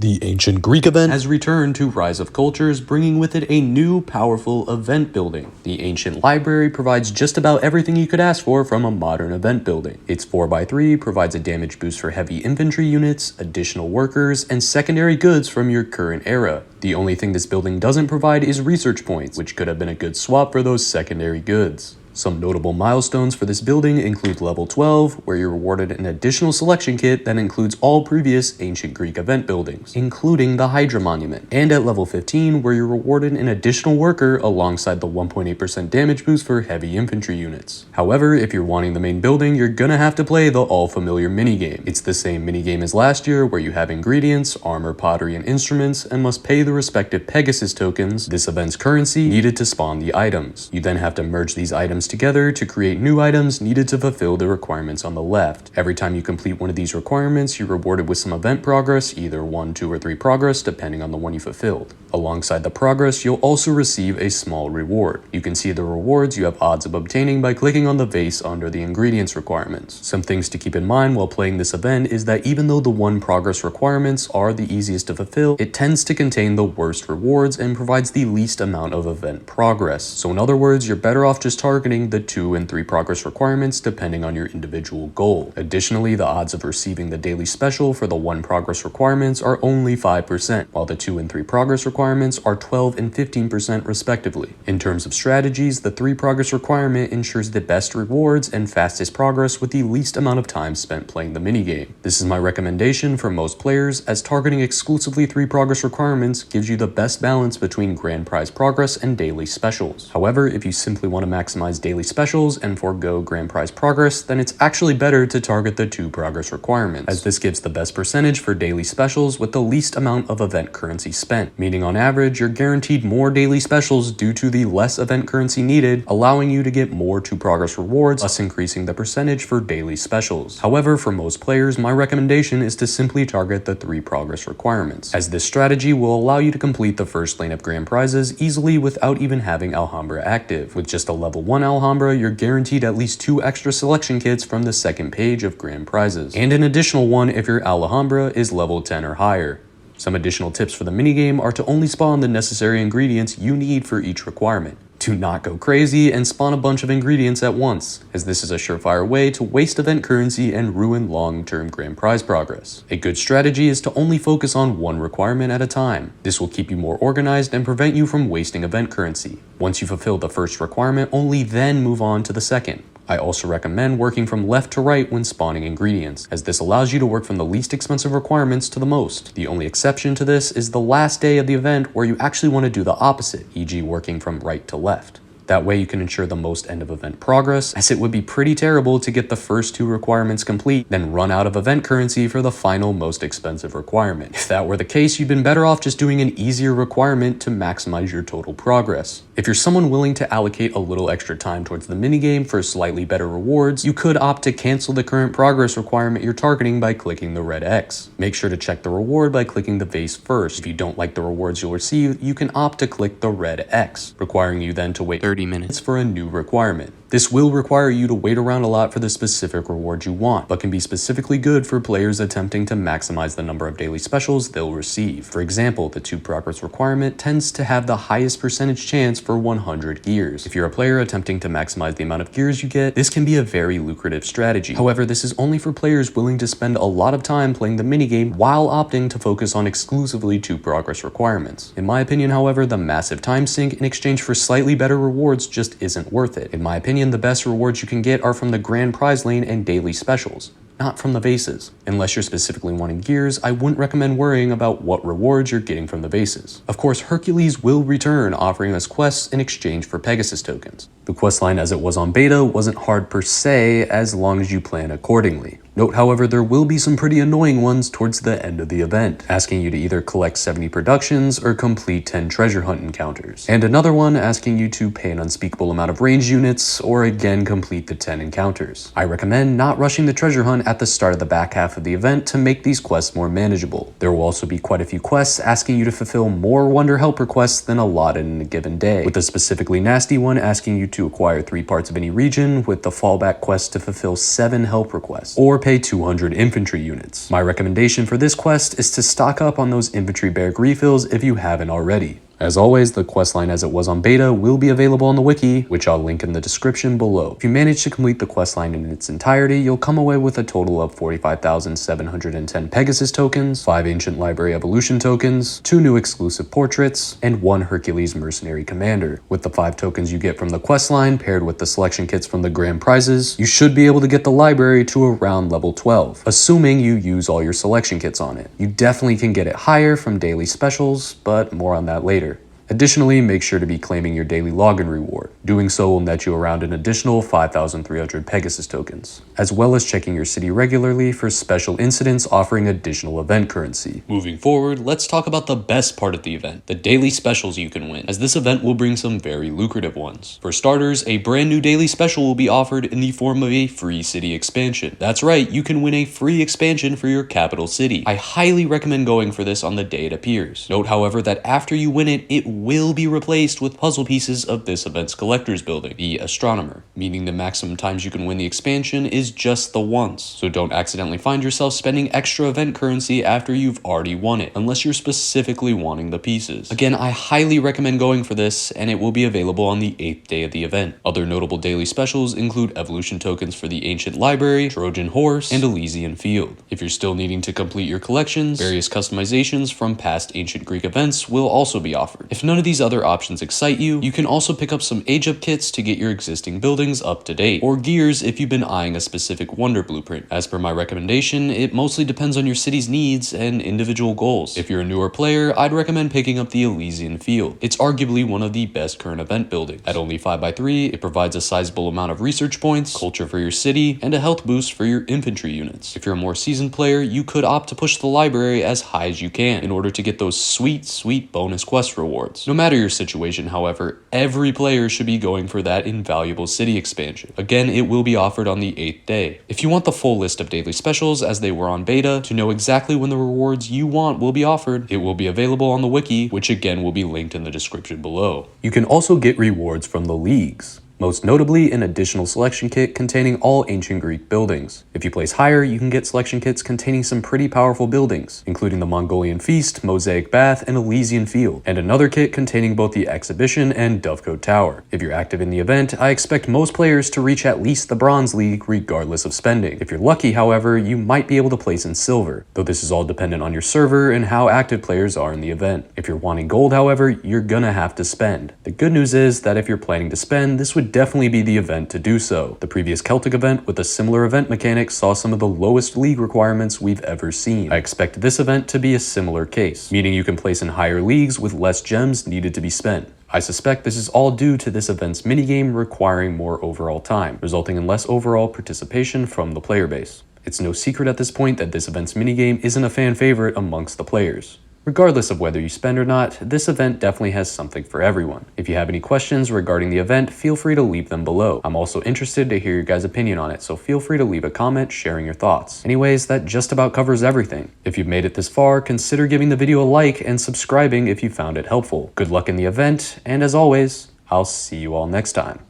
The ancient Greek event has returned to Rise of Cultures, bringing with it a new, powerful event building. The ancient library provides just about everything you could ask for from a modern event building. Its 4x3 provides a damage boost for heavy infantry units, additional workers, and secondary goods from your current era. The only thing this building doesn't provide is research points, which could have been a good swap for those secondary goods. Some notable milestones for this building include level 12, where you're rewarded an additional selection kit that includes all previous ancient Greek event buildings, including the Hydra Monument, and at level 15, where you're rewarded an additional worker alongside the 1.8% damage boost for heavy infantry units. However, if you're wanting the main building, you're gonna have to play the all-familiar minigame. It's the same minigame as last year, where you have ingredients, armor, pottery, and instruments, and must pay the respective Pegasus tokens, this event's currency, needed to spawn the items. You then have to merge these items together to create new items needed to fulfill the requirements on the left. Every time you complete one of these requirements, you're rewarded with some event progress, either 1, 2, or 3 progress, depending on the one you fulfilled. Alongside the progress, you'll also receive a small reward. You can see the rewards you have odds of obtaining by clicking on the vase under the ingredients requirements. Some things to keep in mind while playing this event is that even though the 1 progress requirements are the easiest to fulfill, it tends to contain the worst rewards and provides the least amount of event progress. So in other words, you're better off just targeting the 2 and 3 progress requirements depending on your individual goal. Additionally, the odds of receiving the daily special for the 1 progress requirements are only 5%, while the 2 and 3 progress requirements are 12 and 15% respectively. In terms of strategies, the 3 progress requirement ensures the best rewards and fastest progress with the least amount of time spent playing the minigame. This is my recommendation for most players, as targeting exclusively 3 progress requirements gives you the best balance between grand prize progress and daily specials. However, if you simply want to maximize daily specials and forego grand prize progress, then it's actually better to target the 2 progress requirements, as this gives the best percentage for daily specials with the least amount of event currency spent, meaning on average you're guaranteed more daily specials due to the less event currency needed, allowing you to get more 2 progress rewards, thus increasing the percentage for daily specials. However, for most players, my recommendation is to simply target the 3 progress requirements, as this strategy will allow you to complete the first lane of grand prizes easily without even having Alhambra active. With just a level 1 Alhambra, you're guaranteed at least 2 extra selection kits from the second page of grand prizes, and an additional one if your Alhambra is level 10 or higher. Some additional tips for the minigame are to only spawn the necessary ingredients you need for each requirement. Do not go crazy and spawn a bunch of ingredients at once, as this is a surefire way to waste event currency and ruin long-term grand prize progress. A good strategy is to only focus on 1 requirement at a time. This will keep you more organized and prevent you from wasting event currency. Once you fulfill the first requirement, only then move on to the second. I also recommend working from left to right when spawning ingredients, as this allows you to work from the least expensive requirements to the most. The only exception to this is the last day of the event, where you actually want to do the opposite, e.g. working from right to left. That way you can ensure the most end of event progress, as it would be pretty terrible to get the first 2 requirements complete, then run out of event currency for the final most expensive requirement. If that were the case, you'd been better off just doing an easier requirement to maximize your total progress. If you're someone willing to allocate a little extra time towards the minigame for slightly better rewards, you could opt to cancel the current progress requirement you're targeting by clicking the red X. Make sure to check the reward by clicking the vase first. If you don't like the rewards you'll receive, you can opt to click the red X, requiring you then to wait 30 minutes for a new requirement. This will require you to wait around a lot for the specific reward you want, but can be specifically good for players attempting to maximize the number of daily specials they'll receive. For example, the 2 progress requirement tends to have the highest percentage chance for 100 gears. If you're a player attempting to maximize the amount of gears you get, this can be a very lucrative strategy. However, this is only for players willing to spend a lot of time playing the minigame while opting to focus on exclusively 2 progress requirements. In my opinion, however, the massive time sink in exchange for slightly better rewards just isn't worth it. In my opinion, the best rewards you can get are from the grand prize lane and daily specials, not from the vases. Unless you're specifically wanting gears, I wouldn't recommend worrying about what rewards you're getting from the vases. Of course, Hercules will return, offering us quests in exchange for Pegasus tokens. The questline as it was on beta wasn't hard per se, as long as you plan accordingly. Note, however, there will be some pretty annoying ones towards the end of the event, asking you to either collect 70 productions or complete 10 treasure hunt encounters, and another one asking you to pay an unspeakable amount of range units or again complete the 10 encounters. I recommend not rushing the treasure hunt at the start of the back half of the event to make these quests more manageable. There will also be quite a few quests asking you to fulfill more Wonder Helper quests than allotted in a given day, with a specifically nasty one asking you to acquire 3 parts of any region, with the fallback quest to fulfill 7 help requests, or pay 200 infantry units. My recommendation for this quest is to stock up on those infantry barrack refills if you haven't already. As always, the questline as it was on beta will be available on the wiki, which I'll link in the description below. If you manage to complete the questline in its entirety, you'll come away with a total of 45,710 Pegasus tokens, 5 Ancient Library Evolution tokens, 2 new exclusive portraits, and 1 Hercules Mercenary Commander. With the 5 tokens you get from the questline paired with the selection kits from the grand prizes, you should be able to get the library to around level 12, assuming you use all your selection kits on it. You definitely can get it higher from daily specials, but more on that later. Additionally, make sure to be claiming your daily login reward. Doing so will net you around an additional 5,300 Pegasus tokens, as well as checking your city regularly for special incidents offering additional event currency. Moving forward, let's talk about the best part of the event, the daily specials you can win, as this event will bring some very lucrative ones. For starters, a brand new daily special will be offered in the form of a free city expansion. That's right, you can win a free expansion for your capital city. I highly recommend going for this on the day it appears. Note, however, that after you win it, it will be replaced with puzzle pieces of this event's collector's building, the Astronomer, meaning the maximum times you can win the expansion is just the once, so don't accidentally find yourself spending extra event currency after you've already won it, unless you're specifically wanting the pieces. Again, I highly recommend going for this, and it will be available on the 8th day of the event. Other notable daily specials include evolution tokens for the Ancient Library, Trojan Horse, and Elysian Field. If you're still needing to complete your collections, various customizations from past ancient Greek events will also be offered. If none of these other options excite you, you can also pick up some age-up kits to get your existing buildings up to date, or gears if you've been eyeing a specific wonder blueprint. As per my recommendation, it mostly depends on your city's needs and individual goals. If you're a newer player, I'd recommend picking up the Elysian Field. It's arguably one of the best current event buildings. At only 5x3, it provides a sizable amount of research points, culture for your city, and a health boost for your infantry units. If you're a more seasoned player, you could opt to push the library as high as you can in order to get those sweet bonus quest rewards. No matter your situation, however, every player should be going for that invaluable city expansion. Again, it will be offered on the 8th day. If you want the full list of daily specials as they were on beta, to know exactly when the rewards you want will be offered, it will be available on the wiki, which again will be linked in the description below. You can also get rewards from the leagues. Most notably, an additional selection kit containing all ancient Greek buildings. If you place higher, you can get selection kits containing some pretty powerful buildings, including the Mongolian Feast, Mosaic Bath, and Elysian Field, and another kit containing both the Exhibition and Dovecote Tower. If you're active in the event, I expect most players to reach at least the Bronze League regardless of spending. If you're lucky, however, you might be able to place in Silver, though this is all dependent on your server and how active players are in the event. If you're wanting Gold, however, you're gonna have to spend. The good news is that if you're planning to spend, this would definitely be the event to do so. The previous Celtic event with a similar event mechanic saw some of the lowest league requirements we've ever seen. I expect this event to be a similar case, meaning you can place in higher leagues with less gems needed to be spent. I suspect this is all due to this event's minigame requiring more overall time, resulting in less overall participation from the player base. It's no secret at this point that this event's minigame isn't a fan favorite amongst the players. Regardless of whether you spend or not, this event definitely has something for everyone. If you have any questions regarding the event, feel free to leave them below. I'm also interested to hear your guys' opinion on it, so feel free to leave a comment sharing your thoughts. Anyways, that just about covers everything. If you've made it this far, consider giving the video a like and subscribing if you found it helpful. Good luck in the event, and as always, I'll see you all next time.